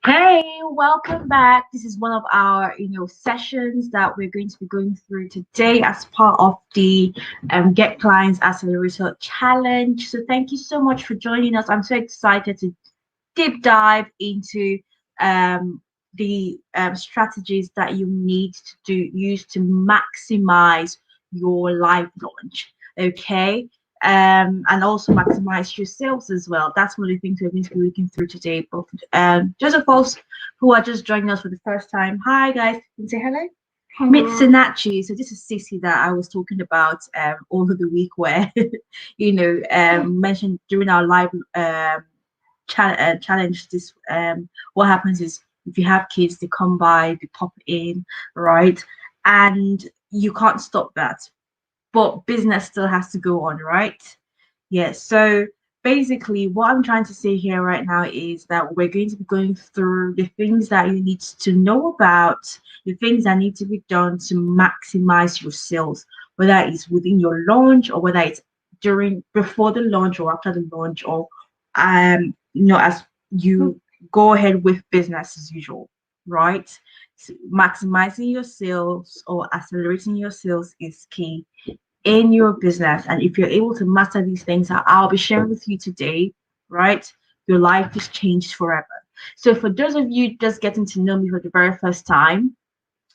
Hey, welcome back. This is one of our, sessions that we're going to be going through today as part of the Get Clients Accelerator Challenge. So thank you so much for joining us. I'm so excited to deep dive into the strategies that you need to use to maximize your live launch. Okay. And also maximize your sales as well. That's one of the things we're going to be looking through today. But just of course who are just joining us for the first time, hi guys, can you say hello? Meet Sinachi. So this is Sissy that I was talking about over the week, where mentioned during our live challenge. This what happens is, if you have kids, they come by, they pop in, right? And you can't stop that, but business still has to go on, right? Yeah. So basically, what I'm trying to say here right now is that we're going to be going through the things that you need to know about, the things that need to be done to maximize your sales, whether it's within your launch or whether it's during, before the launch or after the launch, or as you go ahead with business as usual, right? So maximizing your sales or accelerating your sales is key in your business. And if you're able to master these things that I'll be sharing with you today, right, your life is changed forever. So for those of you just getting to know me for the very first time,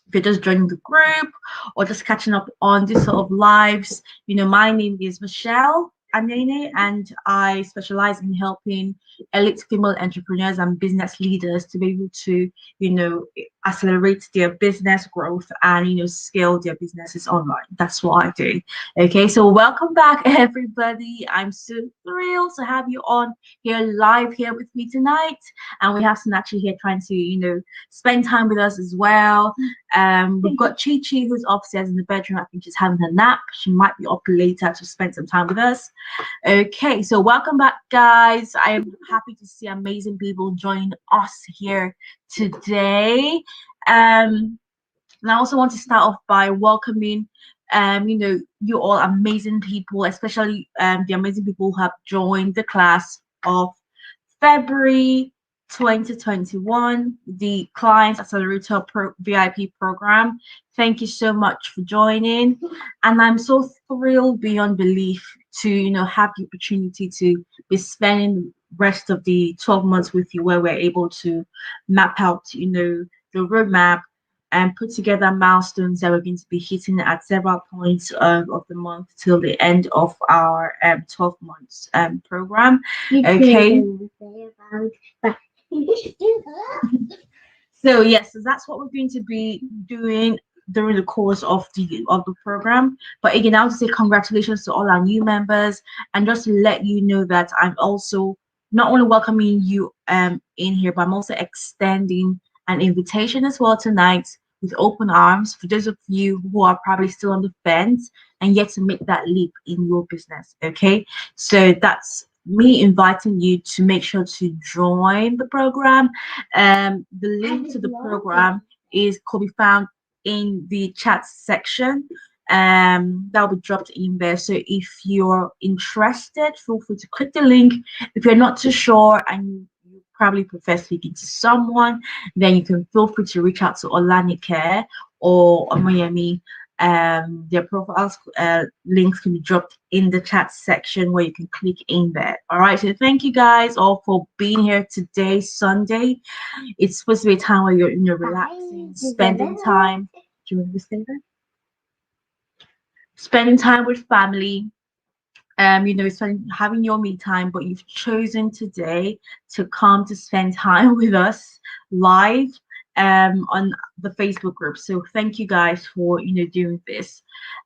if you're just joining the group or just catching up on this sort of lives, my name is Michelle Anene, and I specialize in helping elite female entrepreneurs and business leaders to be able to, you know, accelerate their business growth and, scale their businesses online. That's what I do. Okay, so welcome back, everybody. I'm so thrilled to have you on here live here with me tonight. And we have Sinachi here trying to, spend time with us as well. We've got Chi Chi, who's upstairs in the bedroom. I think she's having a nap. She might be up later to spend some time with us. Okay, so welcome back, guys. I am happy to see amazing people join us here today. And I also want to start off by welcoming, you all amazing people, especially the amazing people who have joined the class of February 2021, the Clients Accelerator VIP program. Thank you so much for joining. And I'm so thrilled beyond belief to, have the opportunity to be spending the rest of the 12 months with you, where we're able to map out, the roadmap and put together milestones that we're going to be hitting at several points of the month till the end of our 12 months program. Okay. So yes, so that's what we're going to be doing during the course of the program. But again, I want to say congratulations to all our new members, and just to let you know that I'm also not only welcoming you in here, but I'm also extending an invitation as well tonight with open arms for those of you who are probably still on the fence and yet to make that leap in your business. Okay, so that's me inviting you to make sure to join the program. The link to the program is could be found in the chat section. That'll be dropped in there. So if you're interested, feel free to click the link. If you're not too sure and you probably prefer speaking to someone, then you can feel free to reach out to Olanike or Omoyemi. Their profiles links can be dropped in the chat section where you can click in there. All right, so thank you guys all for being here today, Sunday. It's supposed to be a time where you're, relaxing, spending time. Do you want to stay there? Spending time with family, having your me time, but you've chosen today to come to spend time with us live on the Facebook group. So thank you guys for doing this.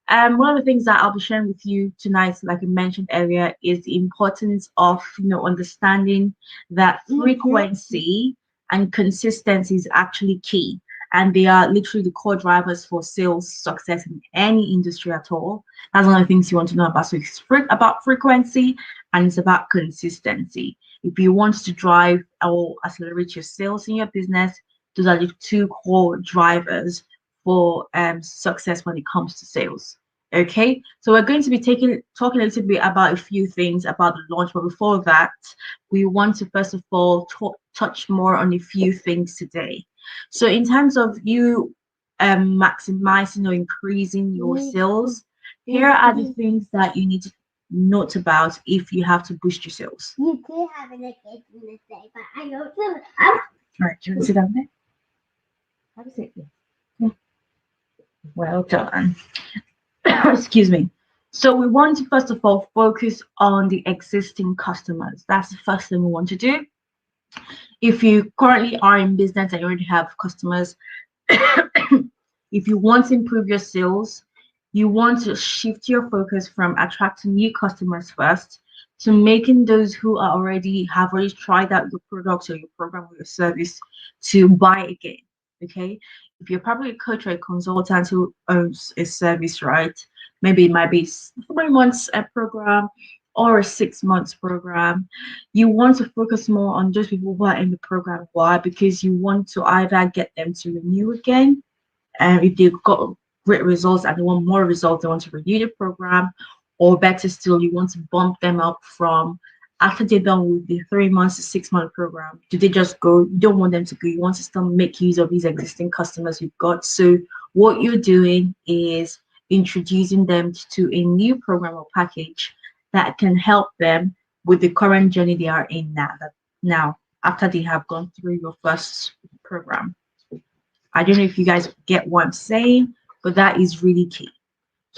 One of the things that I'll be sharing with you tonight, like I mentioned earlier, is the importance of understanding that frequency and consistency is actually key. And they are literally the core drivers for sales success in any industry at all. That's one of the things you want to know about. So it's about frequency and it's about consistency. If you want to drive or accelerate your sales in your business, those are the two core drivers for success when it comes to sales. Okay, so we're going to be talking a little bit about a few things about the launch, but before that, we want to first of all touch more on a few things today. So, in terms of you maximizing or increasing your sales, here are the things that you need to note about if you have to boost your sales. You do have an engagement today, but I don't know. All right, do you want to sit down there? Have a seat. Yeah. Well done. Excuse me. So we want to first of all focus on the existing customers. That's the first thing we want to do. If you currently are in business and you already have customers, if you want to improve your sales, you want to shift your focus from attracting new customers first to making those who are already have already tried out your product or your program or your service to buy again. Okay. If you're probably a coach or a consultant who owns a service, right? Maybe it might be 3 months a program or a 6 months program. You want to focus more on those people who are in the program. Why? Because you want to either get them to renew again, and if they've got great results and they want more results, they want to renew the program, or better still, you want to bump them up from after they're done with the 3 months to 6 month program. Do they just go? You don't want them to go. You want to still make use of these existing customers you've got. So what you're doing is introducing them to a new program or package that can help them with the current journey they are in now after they have gone through your first program. I don't know if you guys get what I'm saying, but that is really key.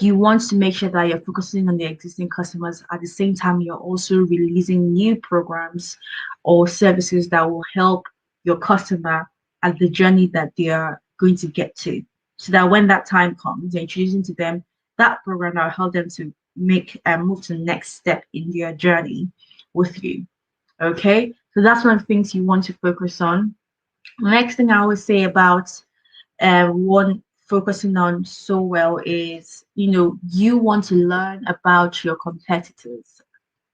You want to make sure that you're focusing on the existing customers. At the same time, you're also releasing new programs or services that will help your customer at the journey that they are going to get to. So that when that time comes, you're introducing to them that program that will help them to make and move to the next step in their journey with you. Okay, so that's one of the things you want to focus on. Next thing I would say about one focusing on so well is, you want to learn about your competitors.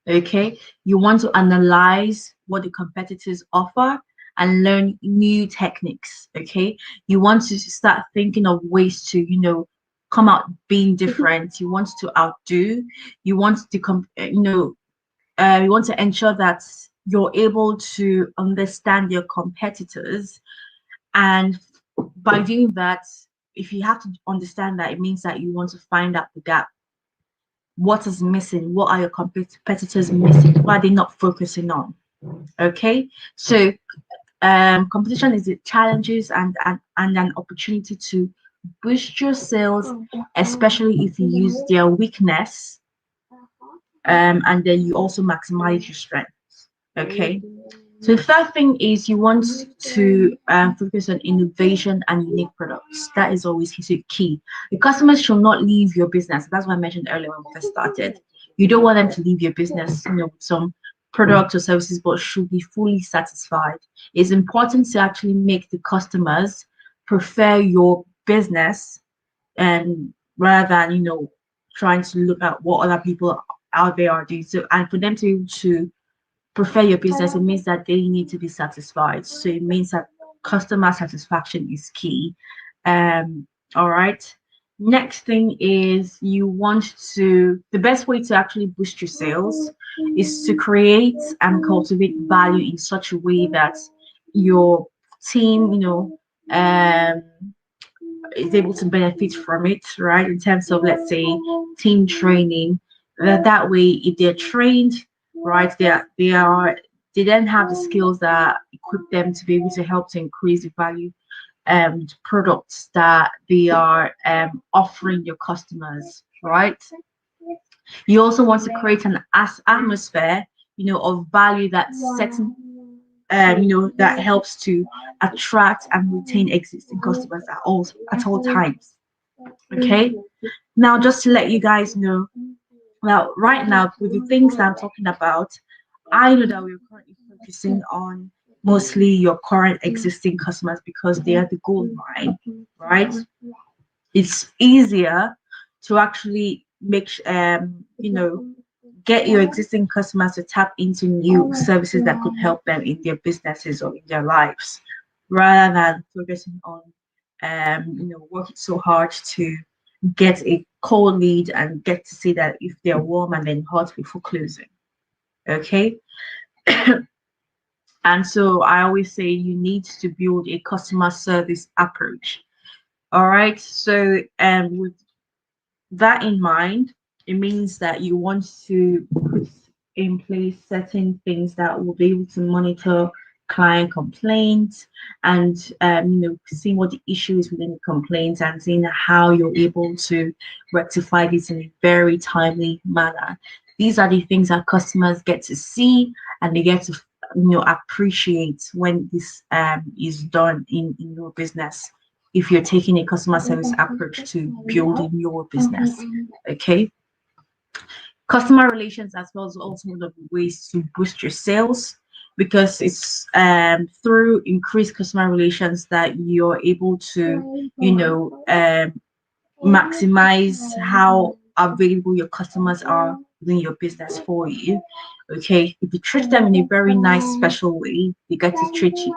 Okay, you want to analyze what the competitors offer and learn new techniques. Okay, you want to start thinking of ways to, come out being different. You want to outdo. You want to you want to ensure that you're able to understand your competitors, and by doing that, if you have to understand that, it means that you want to find out the gap. What is missing? What are your competitors missing? What are they not focusing on? Okay, so competition is the challenges and an opportunity to boost your sales, especially if you use their weakness, and then you also maximize your strengths. Okay. So the third thing is you want to focus on innovation and unique products. That is always key. The customers should not leave your business. That's what I mentioned earlier when we first started. You don't want them to leave your business, with some products or services, but should be fully satisfied. It's important to actually make the customers prefer your business, and rather than trying to look at what other people out there are doing. So, and for them to prefer your business, it means that they need to be satisfied. So it means that customer satisfaction is key. All right. Next thing is the best way to actually boost your sales is to create and cultivate value in such a way that your team, um, is able to benefit from it, right? In terms of, let's say, team training. That way, if they're trained, right, they then have the skills that equip them to be able to help to increase the value products that they are offering your customers, right? You also want to create an atmosphere, of value that setting that helps to attract and retain existing customers at all times. Okay. Now, just to let you guys know, well, right now with the things that I'm talking about, I know that we're currently focusing on mostly your current existing customers because they are the gold mine, right? It's easier to actually get your existing customers to tap into new services that could help them in their businesses or in their lives, rather than focusing on working so hard to get a cold lead and get to see that if they're warm and then hot before closing. Okay. And so I always say you need to build a customer service approach. All right. So with that in mind, it means that you want to put in place certain things that will be able to monitor client complaints and seeing what the issue is within the complaints and seeing how you're able to rectify this in a very timely manner. These are the things that customers get to see and they get to appreciate when this is done in your business, if you're taking a customer service approach to building your business. Okay. Customer relations as well is also one of the ways to boost your sales, because it's through increased customer relations that you're able to, maximize how available your customers are within your business for you. Okay, if you treat them in a very nice, special way, they get to treat you.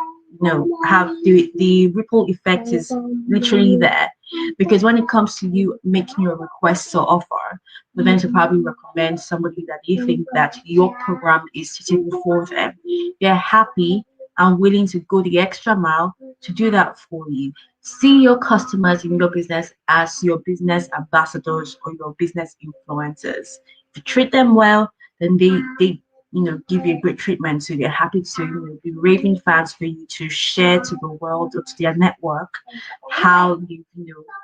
Have the ripple effect is literally there, because when it comes to you making your request or offer, for them to probably recommend somebody that you think that your program is suitable for them, they're happy and willing to go the extra mile to do that for you. See your customers in your business as your business ambassadors or your business influencers. If you treat them well, then they give you a great treatment. So they're happy to be raving fans for you to share to the world or to their network how you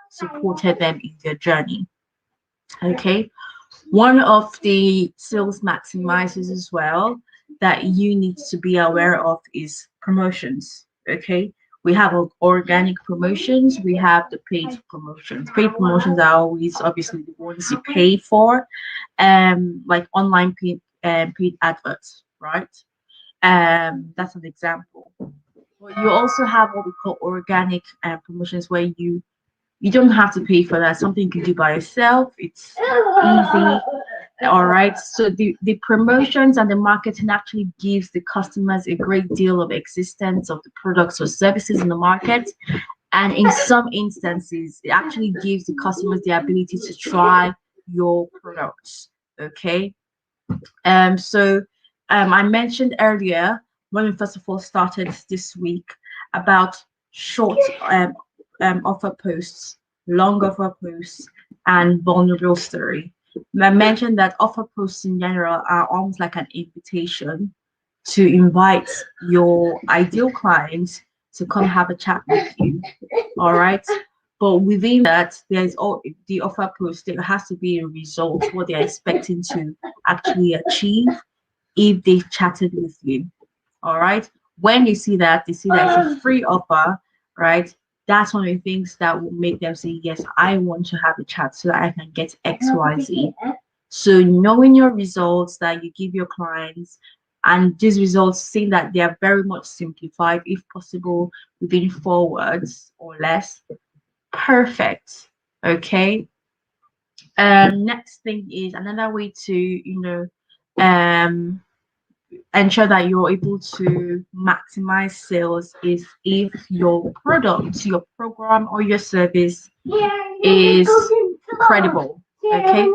supported them in their journey. Okay. One of the sales maximizers as well that you need to be aware of is promotions. Okay. We have organic promotions, we have the paid promotions. Paid promotions are always obviously the ones you pay for, like online paid adverts, right? That's an example. But you also have what we call organic promotions, where you don't have to pay for that. Something you can do by yourself. It's easy. All right. So the promotions and the marketing actually gives the customers a great deal of existence of the products or services in the market. And in some instances, it actually gives the customers the ability to try your products. Okay. I mentioned earlier when we first of all started this week about short offer posts, long offer posts, and vulnerable story. I mentioned that offer posts in general are almost like an invitation to invite your ideal clients to come have a chat with you. All right. But within that, there's all the offer post, there has to be a result, what they're expecting to actually achieve if they chatted with you. All right. When they see that it's a free offer, right? That's one of the things that will make them say, yes, I want to have a chat so that I can get XYZ. So knowing your results that you give your clients, and these results, seeing that they are very much simplified, if possible, within 4 words or less. Perfect. Okay. Next thing is another way to, ensure that you're able to maximize sales is if your product, your program, or your service is credible. Okay.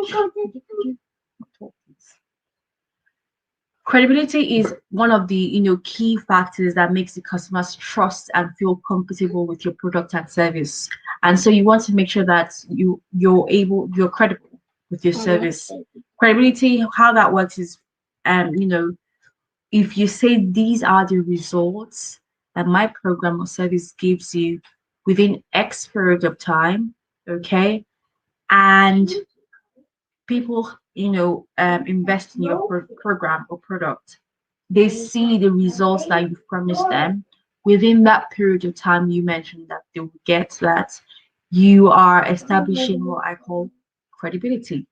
Credibility is one of the key factors that makes the customers trust and feel comfortable with your product and service. And so you want to make sure that you're credible with your service. Credibility, how that works is if you say these are the results that my program or service gives you within X period of time, okay, and people invest in your program or product, they see the results that you've promised them within that period of time you mentioned that they will get that, you are establishing what I call credibility.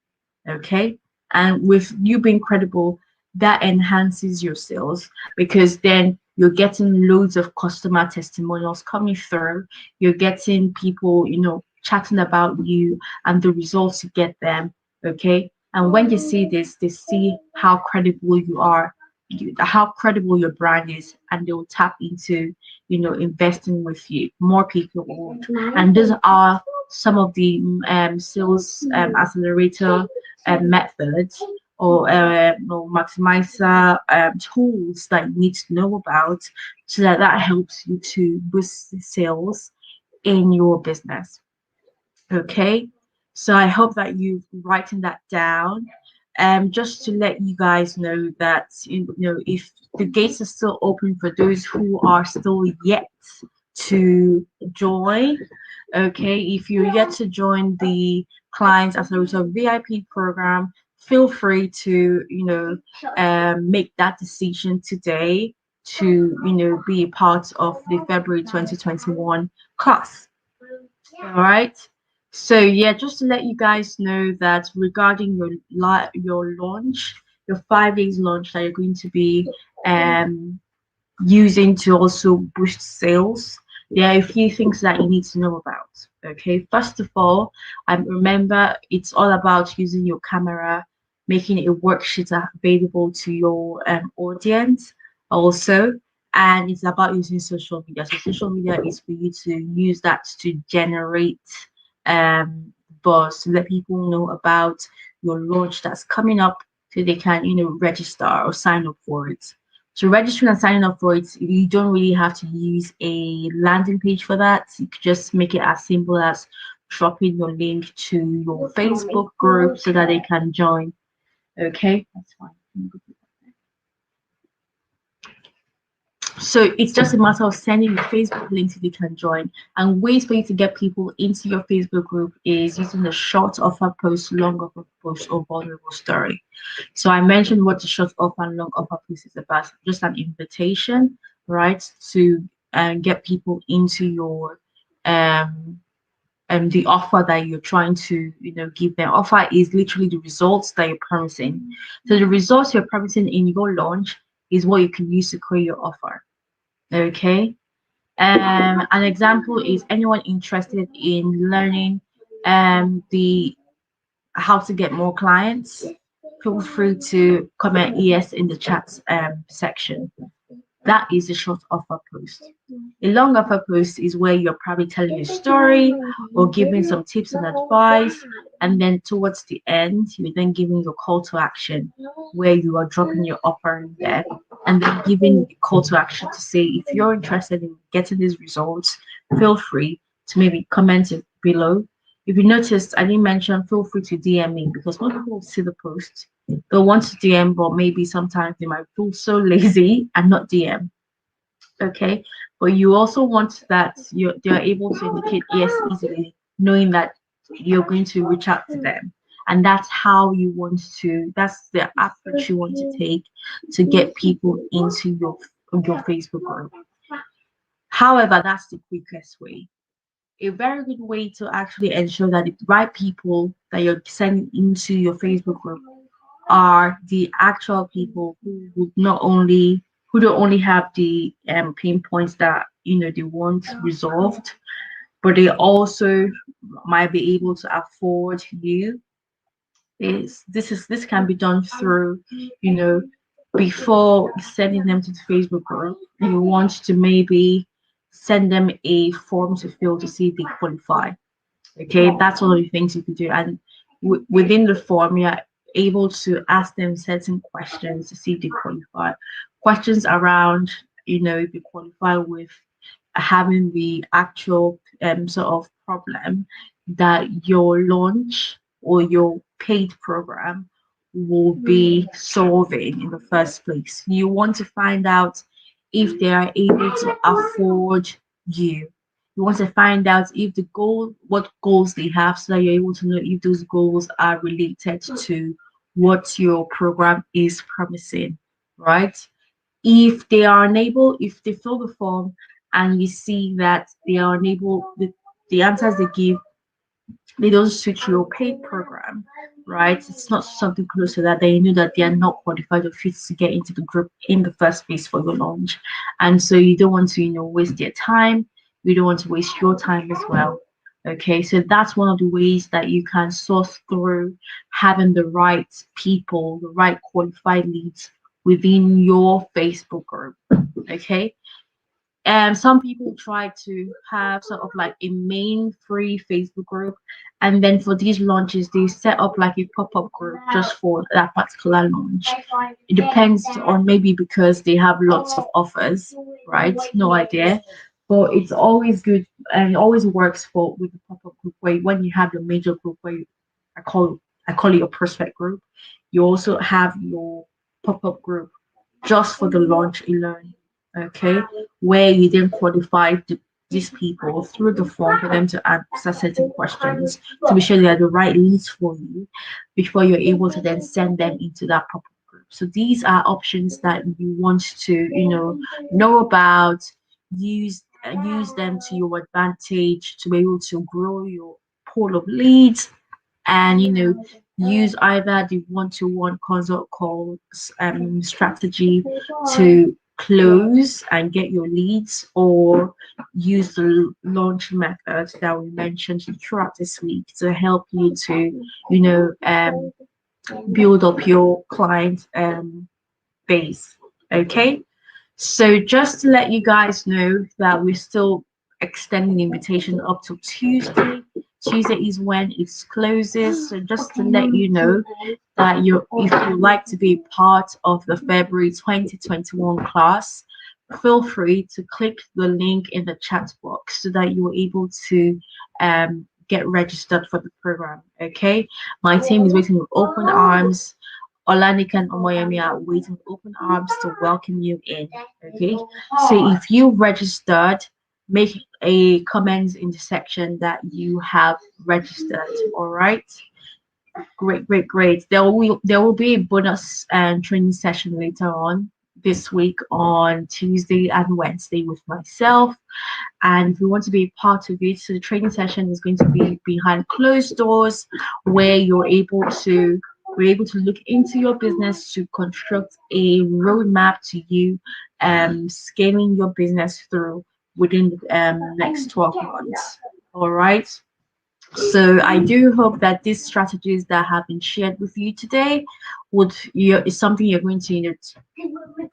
Okay. And with you being credible, that enhances your sales, because then you're getting loads of customer testimonials coming through. You're getting people, chatting about you and the results you get them. Okay. And when they see this, they see how credible you are, how credible your brand is, and they will tap into, investing with you. More people will. And these are some of the sales accelerator methods or maximizer tools that you need to know about, so that that helps you to boost the sales in your business. Okay, so I hope that you've written that down. Just to let you guys know that, if the gates are still open for those who are still yet to join. Okay, if you're yet to join the clients as a result of VIP program, feel free to make that decision today to be a part of the February 2021 class. All right. So yeah, just to let you guys know that regarding your launch, your 5 days launch that you're going to be um using to also boost sales, there are a few things that you need to know about. Okay, first of all, remember it's all about using your camera, making a worksheet available to your audience also, and it's about using social media. So social media is for you to use that to generate buzz, to let people know about your launch that's coming up, so they can register or sign up for it. So registering and signing up for it, you don't really have to use a landing page for that. You could just make it as simple as dropping your link to your Facebook group so that they can join. Okay, that's fine. So it's just a matter of sending the Facebook link so they can join. And ways for you to get people into your Facebook group is using the short offer post, long offer post, or vulnerable story. So I mentioned what the short offer and long offer post is about. Just an invitation, right, to get people into your the offer that you're trying to give them. Offer is literally the results that you're promising. So the results you're promising in your launch is what you can use to create your offer. Okay. An example is anyone interested in learning the how to get more clients. Feel free to comment yes in the chat section. That is a short offer post. A long offer post is where you're probably telling a story or giving some tips and advice, and then towards the end, you're then giving your call to action, where you are dropping your offer in there, and then giving a call to action to say, if you're interested in getting these results, feel free to maybe comment it below. If you noticed, I didn't mention feel free to DM me, because most people will see the post. They'll want to DM, but maybe sometimes they might feel so lazy and not DM. Okay, but you also want that they're able to indicate yes easily, knowing that you're going to reach out to them. And that's how you want to, that's the approach you want to take to get people into your Facebook group. However, that's the quickest way. A very good way to actually ensure that the right people that you're sending into your Facebook group are the actual people who would not only who don't only have the pain points that they want resolved, but they also might be able to afford you. This can be done through, before sending them to the Facebook group, you want to maybe send them a form to fill to see if they qualify. Okay, that's all of the things you can do. And within the form, you're able to ask them certain questions to see if they qualify. Questions around, if you qualify with having the actual sort of problem that your launch or your paid program will be solving in the first place. You want to find out if they are able to afford you. You want to find out if what goals they have, so that you're able to know if those goals are related to what your program is promising, right? If they are unable, if they fill the form and you see that they are unable, the answers they give, they don't switch your paid program, right? It's not something close to that. They know that they are not qualified or fit to get into the group in the first place for your launch. And so you don't want to, waste their time. You don't want to waste your time as well. Okay, so that's one of the ways that you can source through having the right people, the right qualified leads within your Facebook group. Okay. And some people try to have sort of like a main free Facebook group, and then for these launches, they set up like a pop-up group just for that particular launch. It depends on, maybe because they have lots of offers, right? No idea. But it's always good and it always works for with the pop-up group, where when you have your major group, where I call I call it your prospect group, you also have your pop-up group just for the launch alone. Okay, where you then qualify these people through the form for them to answer certain questions to be sure they are the right leads for you before you're able to then send them into that pop-up group. So these are options that you want to, know about, use them to your advantage to be able to grow your pool of leads, and use either the one-to-one consult calls strategy to close and get your leads, or use the launch methods that we mentioned throughout this week to help you to build up your client base. Okay, so just to let you guys know that we're still extending the invitation up to Tuesday. Tuesday is when it closes. So just to let you know that if you'd like to be part of the February 2021 class, feel free to click the link in the chat box so that you're able to get registered for the program. Okay, my team is waiting with open arms. Olanik and Omoyemi are waiting with open arms to welcome you in. Okay, so if you registered, make a comment in the section that you have registered. All right. Great, great, great. There will be a bonus and training session later on this week on Tuesday and Wednesday with myself, and we want to be a part of it. So the training session is going to be behind closed doors, where we're able to look into your business to construct a roadmap to you scaling your business through within the next 12 months. All right. So I do hope that these strategies that have been shared with you today is something you're going to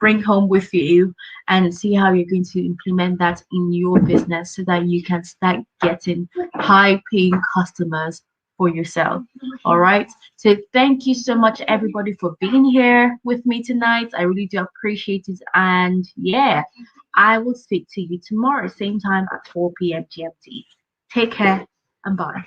bring home with you and see how you're going to implement that in your business so that you can start getting high paying customers for yourself. All right. So thank you so much, everybody, for being here with me tonight. I really do appreciate it. And yeah, I will speak to you tomorrow, same time at 4 p.m. GMT. Take care and bye.